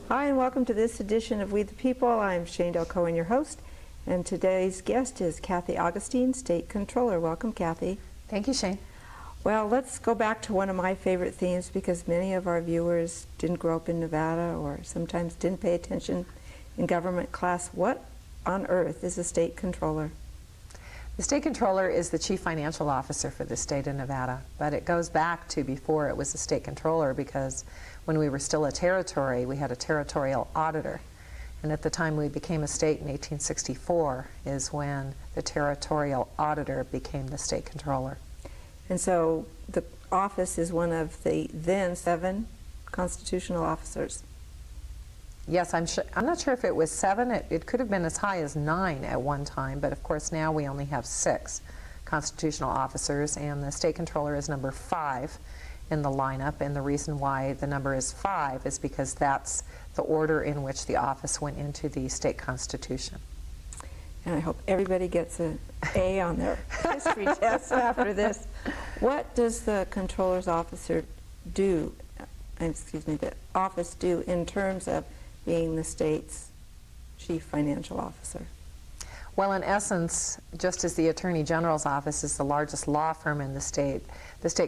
Hi, and welcome to this edition of We the People. I'm Shane Del Cohen, your host, and today's guest is Kathy Augustine, State Controller. Welcome, Kathy. Thank you, Shane. Well, let's go back to one of my favorite themes because many of our viewers didn't grow up in Nevada or sometimes didn't pay attention in government class. What on earth is a State Controller? The State Controller is the Chief Financial Officer for the state of Nevada, but it goes back to before it was the State Controller, because when we were still a territory, we had a territorial auditor. And at the time we became a state in 1864 is when the territorial auditor became the State Controller. And so the office is one of the then 7 constitutional officers. Yes, I'm not sure if it was 7. It could have been as high as 9 at one time, but of course now we only have 6 constitutional officers, and the State Controller is number 5 in the lineup. And the reason why the number is 5 is because that's the order in which the office went into the state constitution. And I hope everybody gets an A on their history test after this. What does the Controller's officer do, the office do in terms of being the state's chief financial officer? Well, in essence, just as the Attorney General's office is the largest law firm in the State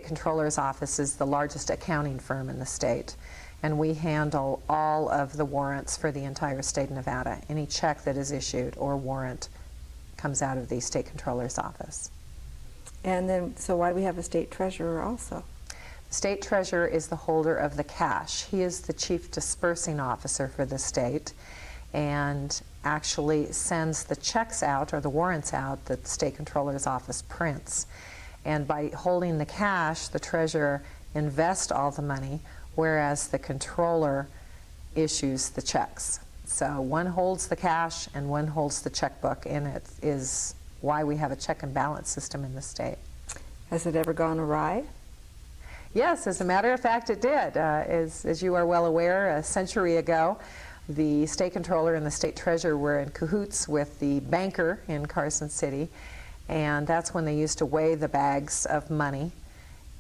Controller's office is the largest accounting firm in the state. And we handle all of the warrants for the entire state of Nevada. Any check that is issued or warrant comes out of the State Controller's office. And then, so why do we have a State Treasurer also? The State Treasurer is the holder of the cash. He is the chief dispersing officer for the state and actually sends the checks out or the warrants out that the State Controller's office prints. And by holding the cash, the Treasurer invests all the money, whereas the Controller issues the checks. So one holds the cash and one holds the checkbook, and it is why we have a check and balance system in the state. Has it ever gone awry? Yes, as a matter of fact, it did. As you are well aware, a century ago, the State Controller and the State Treasurer were in cahoots with the banker in Carson City, and that's when they used to weigh the bags of money,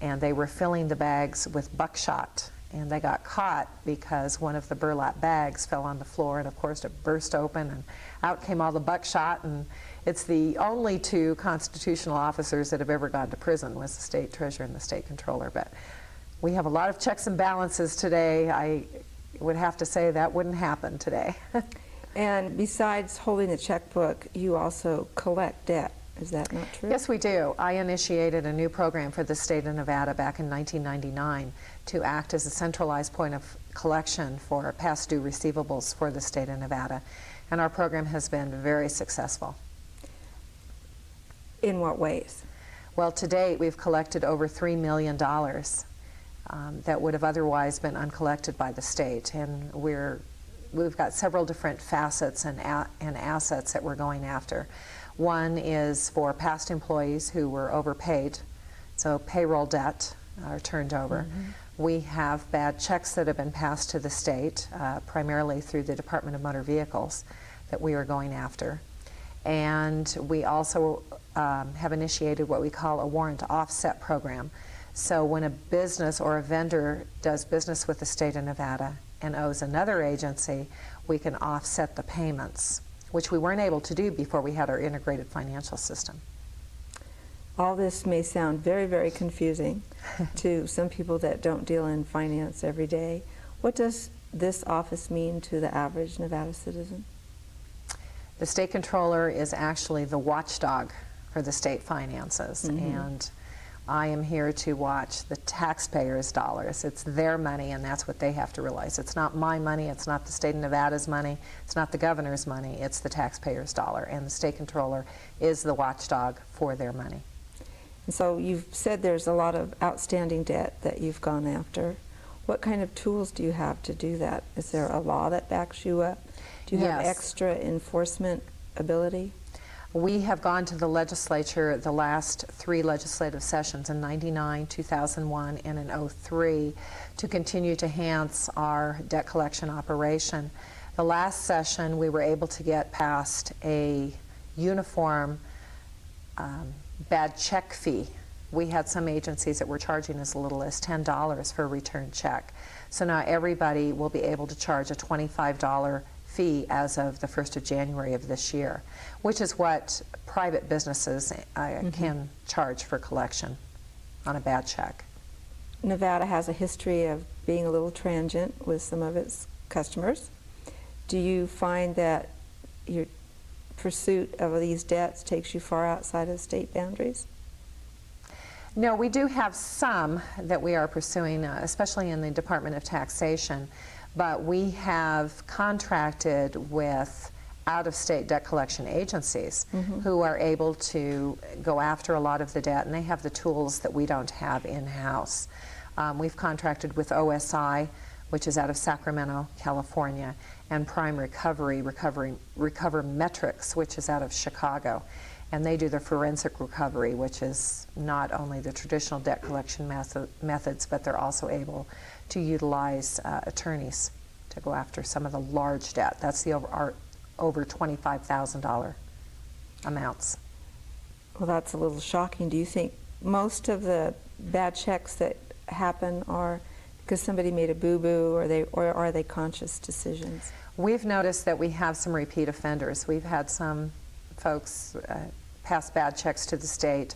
and they were filling the bags with buckshot. And they got caught because one of the burlap bags fell on the floor, and of course it burst open, and out came all the buckshot. And it's the only 2 constitutional officers that have ever gone to prison was the State Treasurer and the State Controller. But we have a lot of checks and balances today. I would have to say that wouldn't happen today. And besides holding the checkbook, you also collect debt. Is that not true? Yes, we do. I initiated a new program for the state of Nevada back in 1999 to act as a centralized point of collection for past due receivables for the state of Nevada. And our program has been very successful. In what ways? Well, to date, we've collected over $3 million that would have otherwise been uncollected by the state. And we've got several different facets and assets that we're going after. One is for past employees who were overpaid, so payroll debt are turned over. Mm-hmm. We have bad checks that have been passed to the state, primarily through the Department of Motor Vehicles, that we are going after. And we also have initiated what we call a warrant offset program. So when a business or a vendor does business with the state of Nevada and owes another agency, we can offset the payments, which we weren't able to do before we had our integrated financial system. All this may sound very, very confusing to some people that don't deal in finance every day. What does this office mean to the average Nevada citizen? The State Controller is actually the watchdog for the state finances. Mm-hmm. And I am here to watch the taxpayers' dollars. It's their money, and that's what they have to realize. It's not my money, it's not the state of Nevada's money, it's not the governor's money, it's the taxpayers' dollar. And the State Controller is the watchdog for their money. And so you've said there's a lot of outstanding debt that you've gone after. What kind of tools do you have to do that? Is there a law that backs you up? Do you have extra enforcement ability? We have gone to the legislature the last 3 legislative sessions in '99, 2001, and in '03 to continue to enhance our debt collection operation. The last session we were able to get past a uniform bad check fee we had some agencies that were charging as little as $10 for a return check. So now everybody will be able to charge a $25 fee as of the 1st of January of this year, which is what private businesses can charge for collection on a bad check. Nevada has a history of being a little transient with some of its customers. Do you find that your pursuit of these debts takes you far outside of state boundaries? No, we do have some that we are pursuing, especially in the Department of Taxation, but we have contracted with out-of-state debt collection agencies who are able to go after a lot of the debt, and they have the tools that we don't have in-house. We've contracted with OSI, which is out of Sacramento, California, and Prime Recover Metrics, which is out of Chicago. And they do the forensic recovery, which is not only the traditional debt collection methods, but they're also able to utilize attorneys to go after some of the large debt. That's the over $25,000 amounts. Well, that's a little shocking. Do you think most of the bad checks that happen are because somebody made a boo-boo, or are they conscious decisions? We've noticed that we have some repeat offenders. We've had some folks pass bad checks to the state,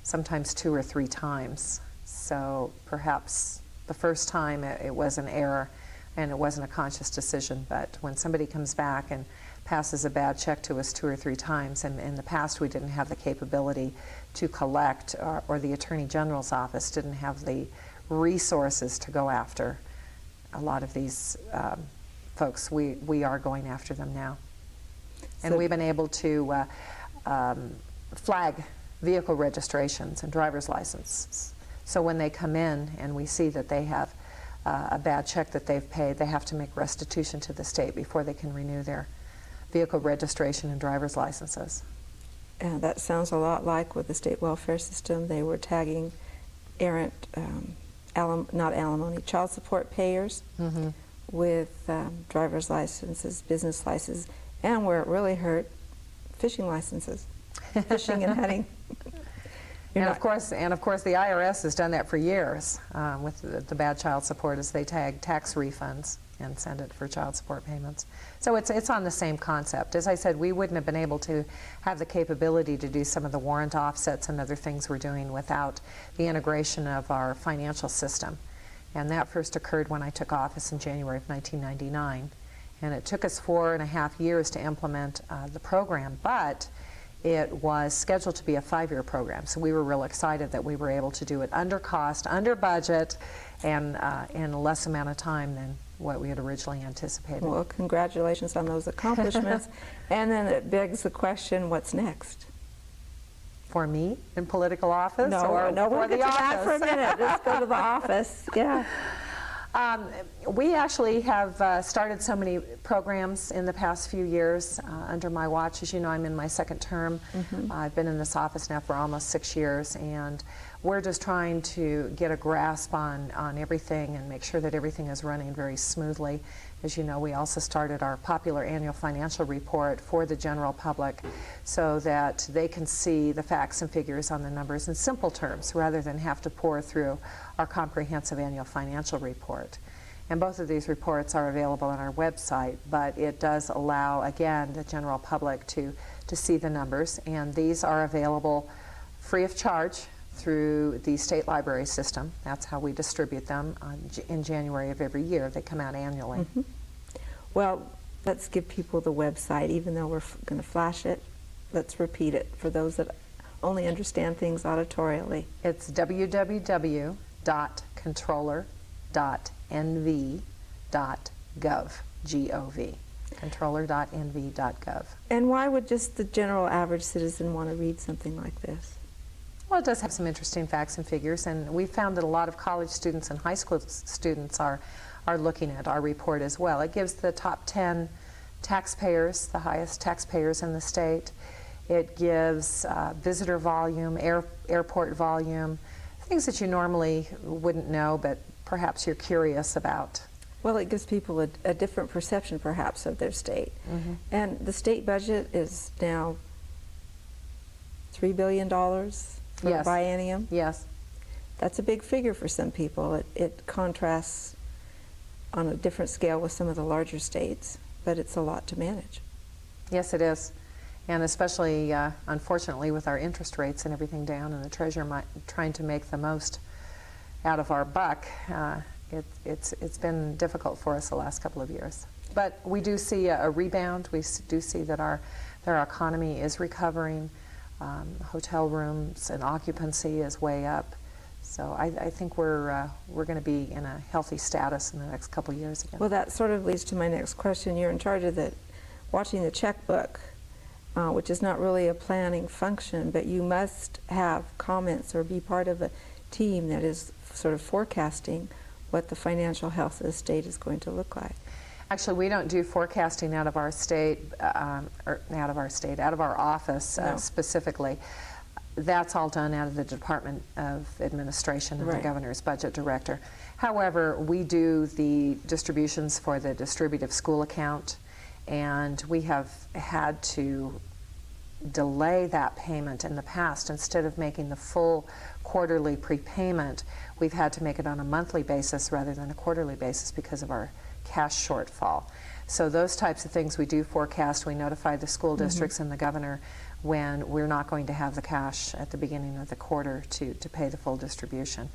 sometimes 2 or 3 times. So perhaps the first time it was an error and it wasn't a conscious decision, but when somebody comes back and passes a bad check to us 2 or 3 times, and in the past we didn't have the capability to collect, or the Attorney General's office didn't have the resources to go after a lot of these folks, we are going after them now. And we've been able to flag vehicle registrations and driver's licenses. So when they come in and we see that they have a bad check that they've paid, they have to make restitution to the state before they can renew their vehicle registration and driver's licenses. And that sounds a lot like with the state welfare system. They were tagging errant, not alimony, child support payers with driver's licenses, business licenses, and where it really hurt, fishing licenses, fishing and hunting. And of course, the IRS has done that for years with the bad child support, as they tag tax refunds and send it for child support payments. So it's on the same concept. As I said, we wouldn't have been able to have the capability to do some of the warrant offsets and other things we're doing without the integration of our financial system. And that first occurred when I took office in January of 1999. And it took us 4.5 years to implement the program, but it was scheduled to be a 5-year program. So we were real excited that we were able to do it under cost, under budget, and in a less amount of time than what we had originally anticipated. Well, congratulations on those accomplishments. And then it begs the question, what's next? For me in political office? No, or we'll for get the to that office? for a minute. Let's go to the office. Yeah. We actually have started so many programs in the past few years under my watch. As you know, I'm in my 2nd term. I've been in this office now for almost 6 years, and we're just trying to get a grasp on everything and make sure that everything is running very smoothly. As you know, we also started our popular annual financial report for the general public so that they can see the facts and figures on the numbers in simple terms rather than have to pore through our comprehensive annual financial report. And both of these reports are available on our website, but it does allow, again, the general public to see the numbers, and these are available free of charge through the state library system. That's how we distribute them in January of every year. They come out annually. Well, let's give people the website. Even though we're going to flash it, let's repeat it for those that only understand things auditorially. It's www.controller.nv.gov, G-O-V, controller.nv.gov. And why would just the general average citizen want to read something like this? Well, it does have some interesting facts and figures, and we found that a lot of college students and high school students are looking at our report as well. It gives the top 10 taxpayers, the highest taxpayers in the state. It gives visitor volume, airport volume, things that you normally wouldn't know, but perhaps you're curious about. Well, it gives people a different perception, perhaps, of their state. And the state budget is now $3 billion, for a Yes. biennium. Yes. That's a big figure for some people. It contrasts on a different scale with some of the larger states, but it's a lot to manage. Yes, it is. And especially, unfortunately, with our interest rates and everything down and the Treasurer trying to make the most out of our buck, it's been difficult for us the last couple of years. But we do see a rebound. We do see that our economy is recovering. Hotel rooms and occupancy is way up. So I think we're going to be in a healthy status in the next couple of years again. Well, that sort of leads to my next question. You're in charge of watching the checkbook, which is not really a planning function, but you must have comments or be part of a team that is sort of forecasting what the financial health of the state is going to look like. Actually, we don't do forecasting out of our state, out of our office No. specifically. That's all done out of the Department of Administration and Right. the Governor's Budget Director. However, we do the distributions for the distributive school account, and we have had to delay that payment in the past. Instead of making the full quarterly prepayment, we've had to make it on a monthly basis rather than a quarterly basis because of our cash shortfall. So those types of things we do forecast. We notify the school districts and the governor when we're not going to have the cash at the beginning of the quarter to pay the full distribution.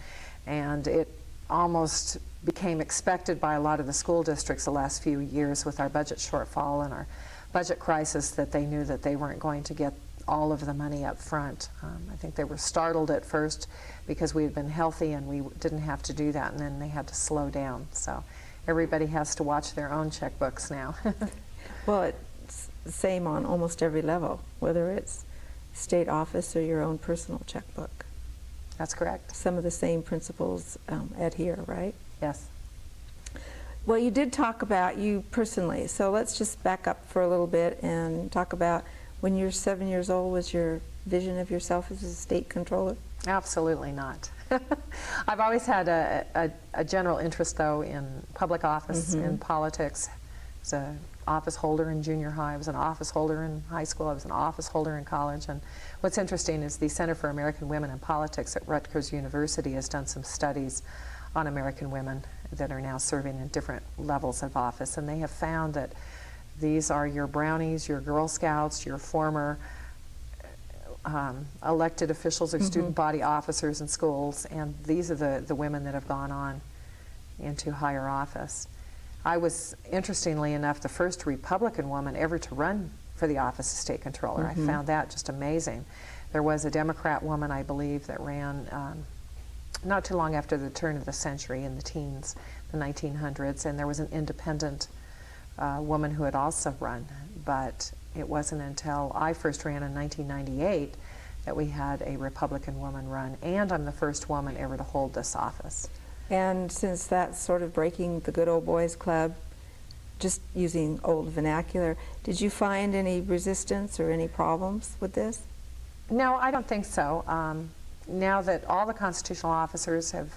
And it almost became expected by a lot of the school districts the last few years with our budget shortfall and our budget crisis that they knew that they weren't going to get all of the money up front. I think they were startled at first because we had been healthy and we didn't have to do that, and then they had to slow down. So everybody has to watch their own checkbooks now. Well, it's the same on almost every level, whether it's state office or your own personal checkbook. That's correct. Some of the same principles adhere, right? Yes. Well, you did talk about you personally, so let's just back up for a little bit and talk about when you were 7 years old, was your vision of yourself as a state controller? Absolutely not. I've always had a general interest, though, in public office, in politics. I was an office holder in junior high. I was an office holder in high school. I was an office holder in college. And what's interesting is the Center for American Women in Politics at Rutgers University has done some studies on American women that are now serving in different levels of office. And they have found that these are your Brownies, your Girl Scouts, your former elected officials or student body officers in schools, and these are the women that have gone on into higher office. I was, interestingly enough, the first Republican woman ever to run for the office of state controller. I found that just amazing. There was a Democrat woman, I believe, that ran not too long after the turn of the century in the teens, the 1900s, and there was an independent woman who had also run, but it wasn't until I first ran in 1998 that we had a Republican woman run, and I'm the first woman ever to hold this office. And since that's sort of breaking the good old boys club, just using old vernacular, did you find any resistance or any problems with this? No, I don't think so. Now that all the constitutional officers have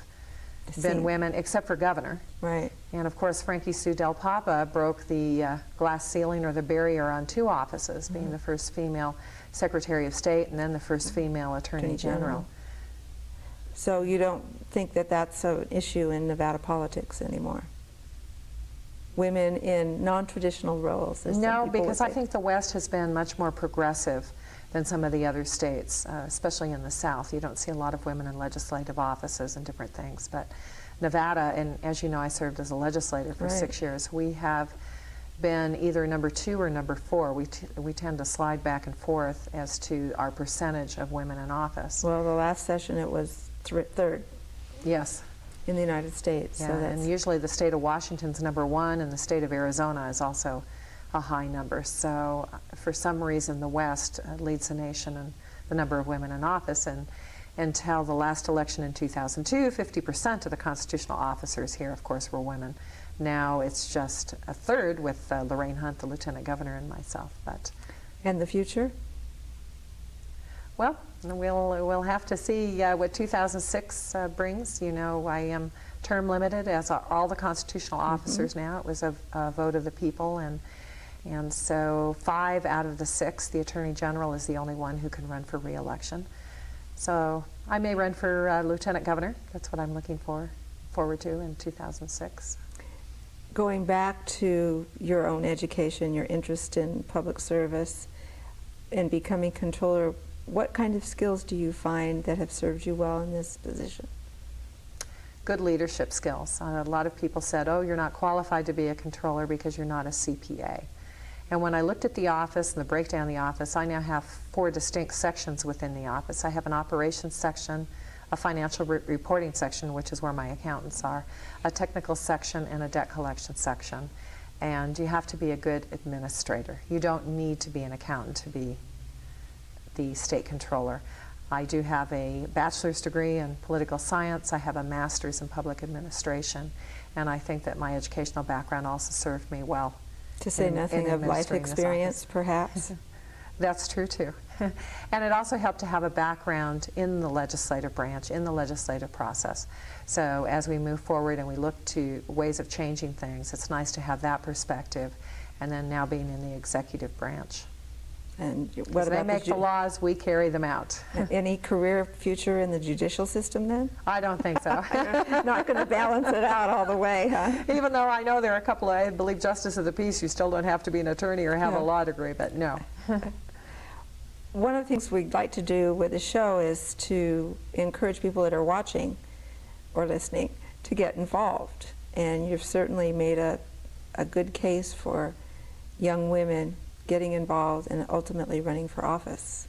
been women, except for governor. Right. And of course, Frankie Sue Del Papa broke the glass ceiling or the barrier on 2 offices, being the first female Secretary of State and then the first female Attorney General. So you don't think that that's an issue in Nevada politics anymore? Women in non-traditional roles? As some No, people would because I say. think the West has been much more progressive than some of the other states, especially in the South. You don't see a lot of women in legislative offices and different things, but Nevada, and as you know, I served as a legislator for 6 years, we have been either number 2 or number 4. We tend to slide back and forth as to our percentage of women in office. Well, the last session it was third Yes. in the United States. Yeah, So that's, and usually the state of Washington's number 1, and the state of Arizona is also a high number. So for some reason, the West leads the nation in the number of women in office. And until the last election in 2002, 50% of the constitutional officers here, of course, were women. Now it's just a third with Lorraine Hunt, the lieutenant governor, and myself. But and the future? well, we'll have to see what 2006 brings. You know, I am term limited, as are all the constitutional officers now. It was a vote of the people, and so 5 out of the 6, the Attorney General is the only one who can run for re-election. So I may run for lieutenant governor. That's what I'm looking forward to in 2006. Going back to your own education, your interest in public service, and becoming controller, what kind of skills do you find that have served you well in this position? Good leadership skills. A lot of people said, oh, you're not qualified to be a controller because you're not a CPA. And when I looked at the office and the breakdown of the office, I now have 4 distinct sections within the office. I have an operations section, a financial reporting section, which is where my accountants are, a technical section, and a debt collection section. And you have to be a good administrator. You don't need to be an accountant to be the state controller. I do have a bachelor's degree in political science. I have a master's in public administration. And I think that my educational background also served me well. To say nothing of life experience, perhaps? That's true, too. And it also helped to have a background in the legislative branch, in the legislative process. So as we move forward and we look to ways of changing things, it's nice to have that perspective, and then now being in the executive branch. And what about they make the laws, we carry them out. Any career future in the judicial system then? I don't think so. Not going to balance it out all the way, huh? Even though I know there are a couple of, I believe, justice of the peace, you still don't have to be an attorney or have a law degree, but no. One of the things we'd like to do with the show is to encourage people that are watching or listening to get involved. And you've certainly made a good case for young women getting involved and ultimately running for office.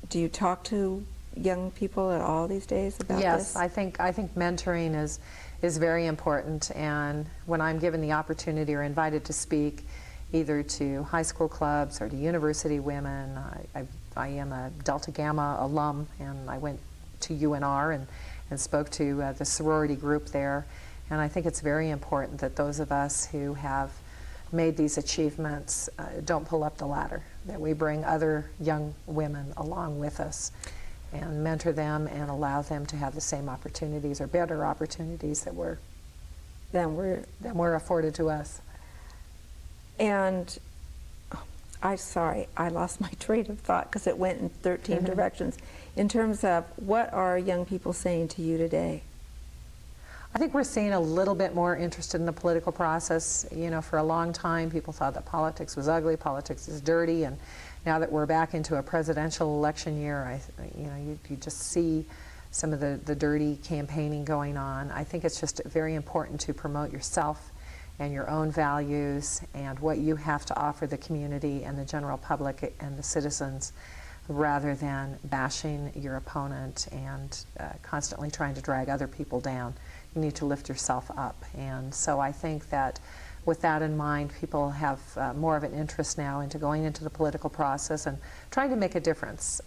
Do you talk to young people at all these days about this? Yes, I think mentoring is very important, and when I'm given the opportunity or invited to speak either to high school clubs or to university women, I am a Delta Gamma alum, and I went to UNR and spoke to the sorority group there, and I think it's very important that those of us who have made these achievements don't pull up the ladder, that we bring other young women along with us and mentor them and allow them to have the same opportunities or better opportunities that were afforded to us. And I'm sorry, I lost my train of thought because it went in 13 directions. In terms of what are young people saying to you today? I think we're seeing a little bit more interested in the political process. You know, for a long time, people thought that politics was ugly, politics is dirty, and now that we're back into a presidential election year, you just see some of the dirty campaigning going on. I think it's just very important to promote yourself and your own values and what you have to offer the community and the general public and the citizens, rather than bashing your opponent and constantly trying to drag other people down. You need to lift yourself up. And so I think that with that in mind, people have more of an interest now into going into the political process and trying to make a difference.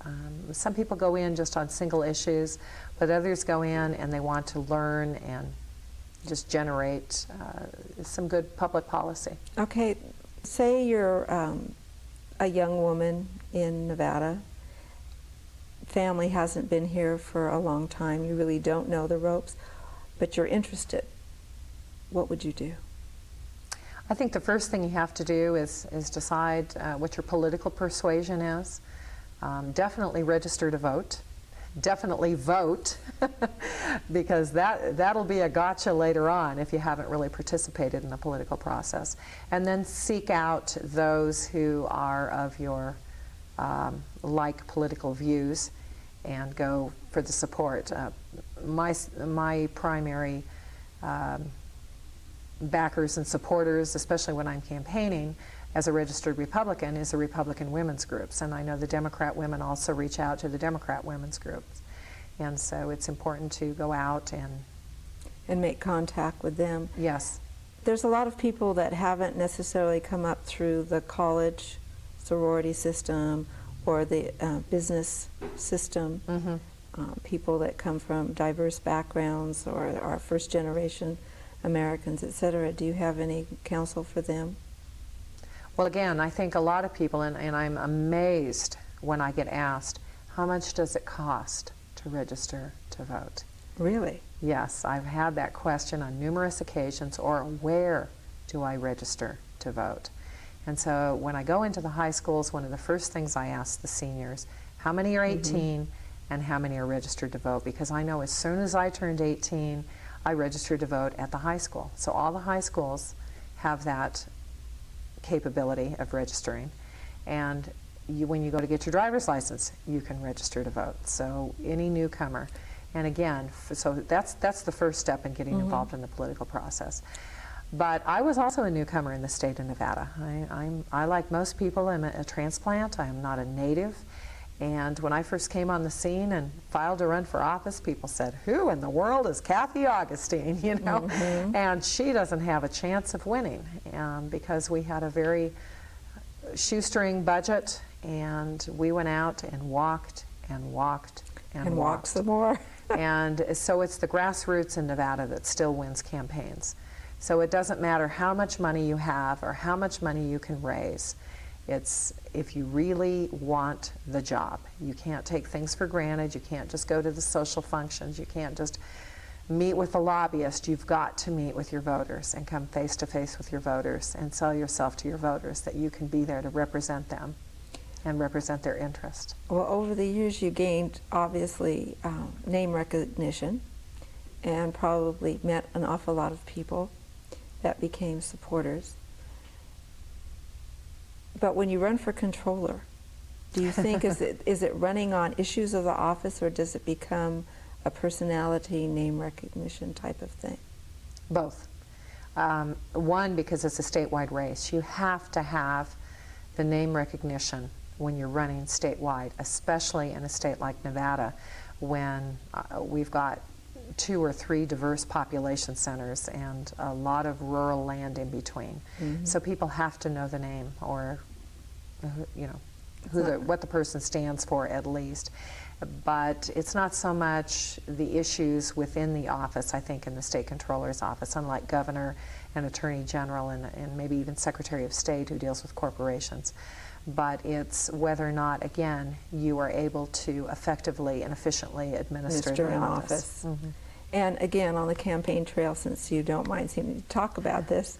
Some people go in just on single issues, but others go in and they want to learn and just generate some good public policy. Okay, say you're a young woman in Nevada. Family hasn't been here for a long time. You really don't know the ropes, but you're interested. What would you do? I think the first thing you have to do is decide what your political persuasion is. Definitely register to vote. Definitely vote, because that'll be a gotcha later on if you haven't really participated in the political process. And then seek out those who are of your like political views and go for the support. My primary backers and supporters, especially when I'm campaigning as a registered Republican, is the Republican women's groups. And I know the Democrat women also reach out to the Democrat women's groups. And so it's important to go out and make contact with them. Yes. There's a lot of people that haven't necessarily come up through the college sorority system or the business system. People that come from diverse backgrounds or are first generation Americans, etc. Do you have any counsel for them? Well, again, I think a lot of people, and I'm amazed when I get asked, how much does it cost to register to vote? Really? Yes, I've had that question on numerous occasions, or where do I register to vote? And so when I go into the high schools, one of the first things I ask the seniors, how many are 18 and how many are registered to vote, because I know as soon as I turned 18, I registered to vote at the high school. So all the high schools have that capability of registering. And when you go to get your driver's license, you can register to vote. So any newcomer. And again, so that's the first step in getting involved in the political process. But I was also a newcomer in the state of Nevada. I like most people, am a transplant. I am not a native. And when I first came on the scene and filed to run for office, people said, "Who in the world is Kathy Augustine?" You know, and she doesn't have a chance of winning, because we had a very shoestring budget, and we went out and walked and walked and walked some more. And so it's the grassroots in Nevada that still wins campaigns. So it doesn't matter how much money you have or how much money you can raise. It's if you really want the job. You can't take things for granted. You can't just go to the social functions. You can't just meet with the lobbyist. You've got to meet with your voters and come face to face with your voters and sell yourself to your voters that you can be there to represent them and represent their interest. Well, over the years you gained, obviously, name recognition and probably met an awful lot of people that became supporters. But when you run for controller, do you think, is it running on issues of the office, or does it become a personality, name recognition type of thing? Both. One, because it's a statewide race. You have to have the name recognition when you're running statewide, especially in a state like Nevada, when we've got 2 or 3 diverse population centers and a lot of rural land in between. So people have to know the name, or you know, what the person stands for at least. But it's not so much the issues within the office, I think, in the state controller's office, unlike governor and attorney general and maybe even secretary of state who deals with corporations. But it's whether or not, again, you are able to effectively and efficiently administer the office. And again, on the campaign trail, since you don't mind seeming to talk about this,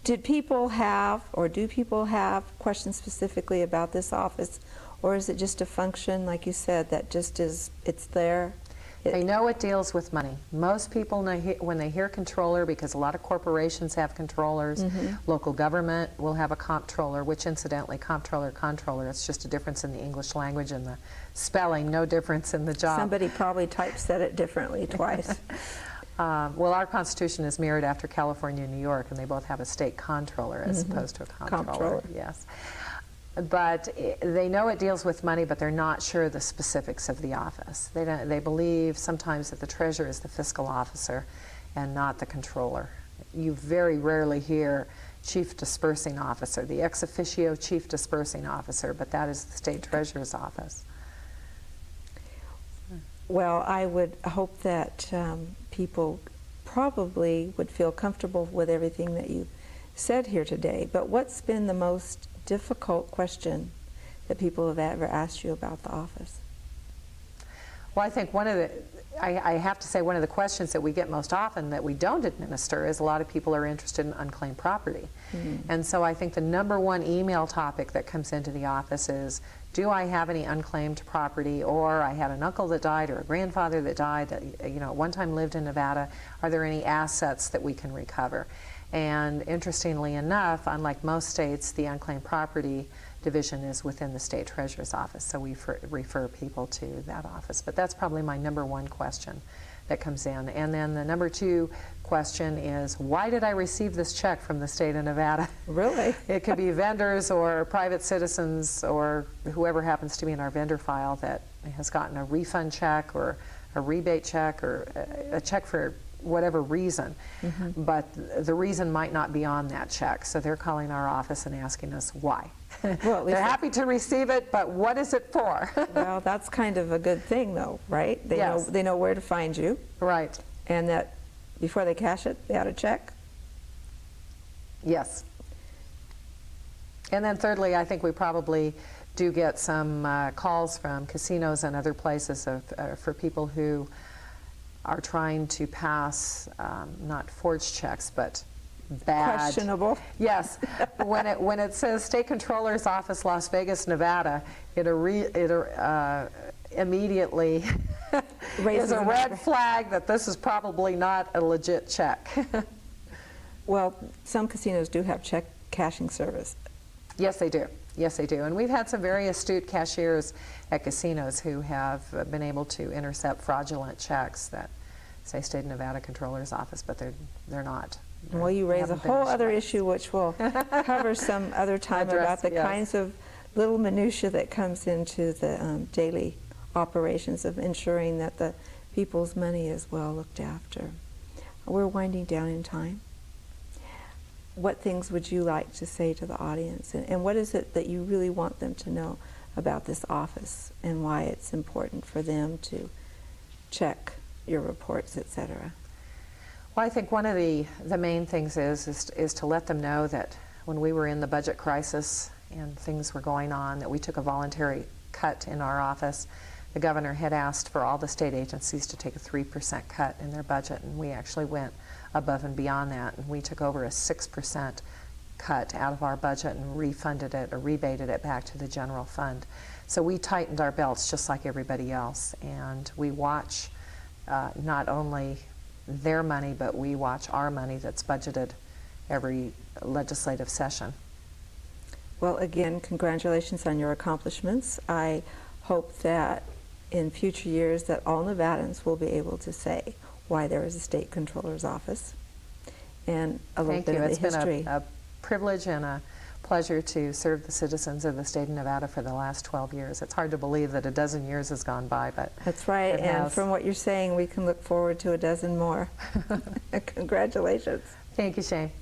did people have, or do people have, questions specifically about this office? Or is it just a function, like you said, that just is, it's there? They know it deals with money. Most people know when they hear controller, because a lot of corporations have controllers, local government will have a comptroller, which incidentally, comptroller, it's just a difference in the English language and the spelling, no difference in the job. Somebody probably typeset it differently twice. Well, our Constitution is mirrored after California and New York, and they both have a state comptroller as opposed to a comptroller. Yes. But they know it deals with money, but they're not sure the specifics of the office. They believe sometimes that the treasurer is the fiscal officer and not the controller. You very rarely hear chief dispersing officer, the ex officio chief dispersing officer, but that is the state treasurer's office. Well, I would hope that people probably would feel comfortable with everything that you said here today. But what's been the most difficult question that people have ever asked you about the office? Well, I think I have to say one of the questions that we get most often that we don't administer is a lot of people are interested in unclaimed property. And so I think the #1 email topic that comes into the office is, do I have any unclaimed property? Or I had an uncle that died or a grandfather that died that at one time lived in Nevada. Are there any assets that we can recover? And interestingly enough, unlike most states, the unclaimed property division is within the state treasurer's office, so we refer people to that office. But that's probably my #1 question that comes in. And then the #2 question is, why did I receive this check from the state of Nevada? Really? It could be vendors or private citizens or whoever happens to be in our vendor file that has gotten a refund check or a rebate check or a check for whatever reason, but the reason might not be on that check, so they're calling our office and asking us why. Well, they're happy to receive it, but what is it for? Well, that's kind of a good thing, though, right? They know where to find you. Right. And that before they cash it, they ought to check. Yes. And then thirdly, I think we probably do get some calls from casinos and other places for people who are trying to pass not forged checks, but bad. Questionable. Yes. when it says State Controller's Office, Las Vegas, Nevada, immediately Raises is a an red eyebrow. flag that this is probably not a legit check. Well, some casinos do have check cashing service. Yes, they do. Yes, they do. And we've had some very astute cashiers at casinos who have been able to intercept fraudulent checks that say State of Nevada Controller's Office, but they're not. Well, you They raise a haven't been whole issued other by us. issue, which we'll cover some other time, Address, about the yes. kinds of little minutia that comes into the daily operations of ensuring that the people's money is well looked after. We're winding down in time. What things would you like to say to the audience, and what is it that you really want them to know about this office and why it's important for them to check your reports, etc.? Well, I think one of the main things is to let them know that when we were in the budget crisis and things were going on, that we took a voluntary cut in our office. The governor had asked for all the state agencies to take a 3% cut in their budget, and we actually went above and beyond that, and we took over a 6% cut out of our budget and refunded it or rebated it back to the general fund. So we tightened our belts just like everybody else, and we watch not only their money, but we watch our money that's budgeted every legislative session. Well, again, congratulations on your accomplishments. I hope that in future years that all Nevadans will be able to say why there is a state controller's office and a little Thank bit you. of the It's been history. a privilege and a pleasure to serve the citizens of the state of Nevada for the last 12 years. It's hard to believe that a dozen years has gone by, but That's right, it and has. from what you're saying, we can look forward to a dozen more. Congratulations. Thank you, Shane.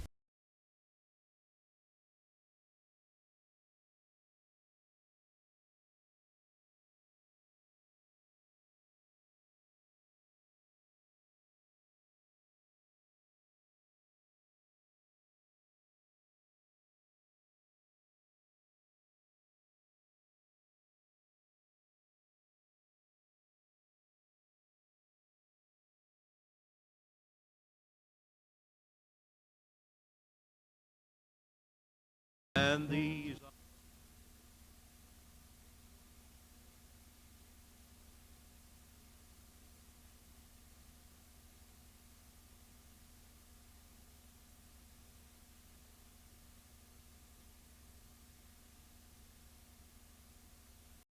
And these